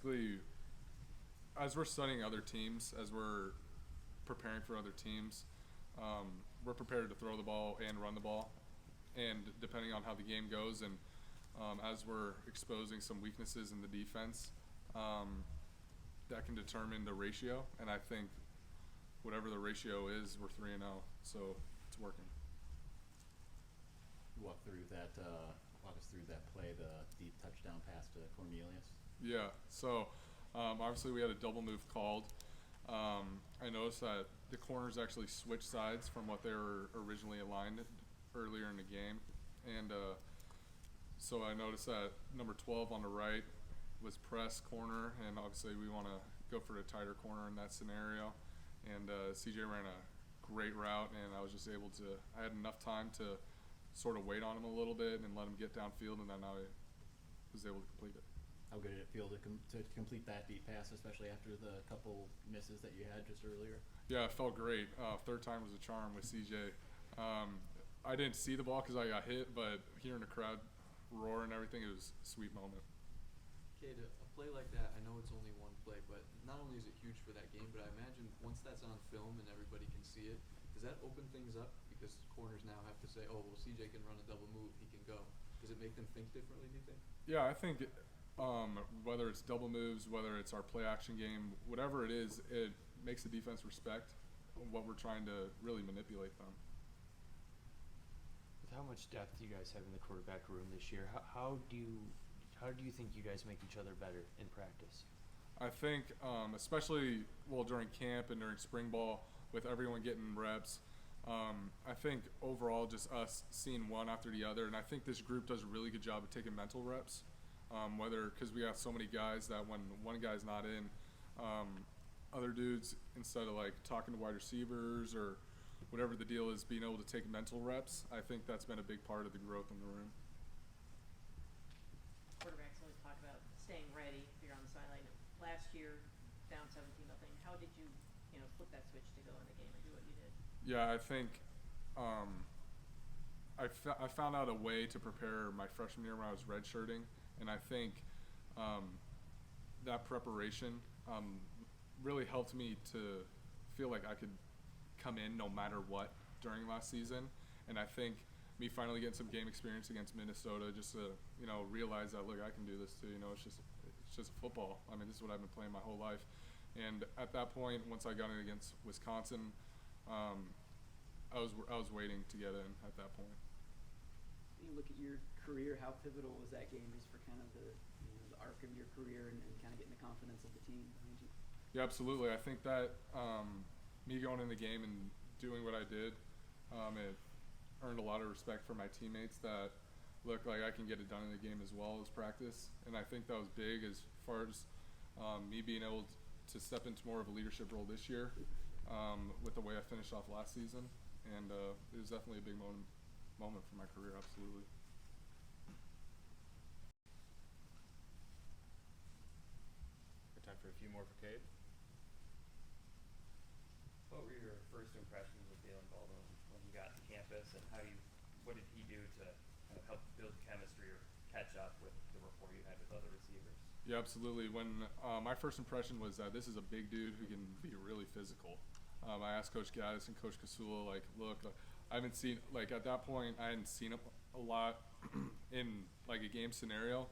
basically, as we're studying other teams, as we're preparing for other teams, we're prepared to throw the ball and run the ball. And depending on how the game goes and as we're exposing some weaknesses in the defense, that can determine the ratio. And I think whatever the ratio is, we're 3-0, so it's working. Walk us through that play, the deep touchdown pass to Cornelius. Yeah, so obviously we had a double move called. I noticed that the corners actually switched sides from what they were originally aligned earlier in the game. And so I noticed that number 12 on the right was press corner, and obviously we want to go for a tighter corner in that scenario. And CJ ran a great route, and I was just able to – I had enough time to sort of wait on him a little bit and let him get downfield, and then I was able to complete it. How good did it feel to complete that deep pass, especially after the couple misses that you had just earlier? Yeah, it felt great. Third time was a charm with CJ. I didn't see the ball because I got hit, but hearing the crowd roar and everything, it was a sweet moment. Cade, a play like that, I know it's only one play, but not only is it huge for that game, but I imagine once that's on film and everybody can see it, does that open things up? Because corners now have to say, oh, well, CJ can run a double move, he can go. Does it make them think differently, do you think? Yeah, I think whether it's double moves, whether it's our play action game, whatever it is, it makes the defense respect what we're trying to really manipulate them. With how much depth you guys have in the quarterback room this year, how do you think you guys make each other better in practice? I think especially during camp and during spring ball with everyone getting reps, I think overall just us seeing one after the other, and I think this group does a really good job of taking mental reps, because we have so many guys that when one guy's not in, other dudes, instead of like talking to wide receivers or whatever the deal is, being able to take mental reps, I think that's been a big part of the growth in the room. Quarterbacks always talk about staying ready if you're on the sideline. Last year, down 17-0. How did you flip that switch to go in the game and do what you did? Yeah, I think I found out a way to prepare my freshman year when I was redshirting, and I think that preparation really helped me to feel like I could come in no matter what during last season. And I think me finally getting some game experience against Minnesota, just to realize that, look, I can do this too. It's just football. I mean, this is what I've been playing my whole life. And at that point, once I got in against Wisconsin, I was waiting to get in at that point. You look at your career, how pivotal was that game just for kind of the arc of your career and kind of getting the confidence of the team behind you? Yeah, absolutely. I think that me going in the game and doing what I did, it earned a lot of respect from my teammates that look like I can get it done in the game as well as practice. And I think that was big as far as me being able to step into more of a leadership role this year with the way I finished off last season. And it was definitely a big moment for my career, absolutely. Good time for a few more for Cade. What were your first impressions of Dalen Baldwin when you got to campus, and what did he do to kind of help build chemistry or catch up with the rapport you had with other receivers? Yeah, absolutely. When my first impression was that this is a big dude who can be really physical. I asked Coach Gaddis and Coach Kasula, look, I haven't seen, at that point, I hadn't seen him a lot in, a game scenario.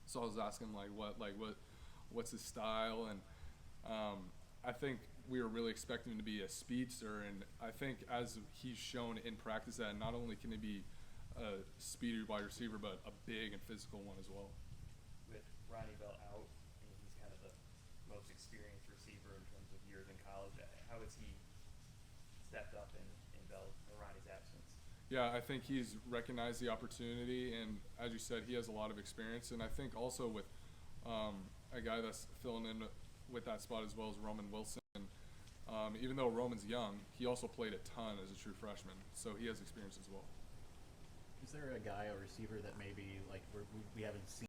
So I was asking, what's his style? And I think we were really expecting him to be a speedster. And I think as he's shown in practice that not only can he be a speedy wide receiver, but a big and physical one as well. With Ronnie Bell out, and he's kind of the most experienced receiver in terms of years in college, how has he stepped up in Ronnie's absence? Yeah, I think he's recognized the opportunity, and as you said, he has a lot of experience. And I think also with a guy that's filling in with that spot as well as Roman Wilson, even though Roman's young, he also played a ton as a true freshman, so he has experience as well. Is there a guy, a receiver that maybe we haven't seen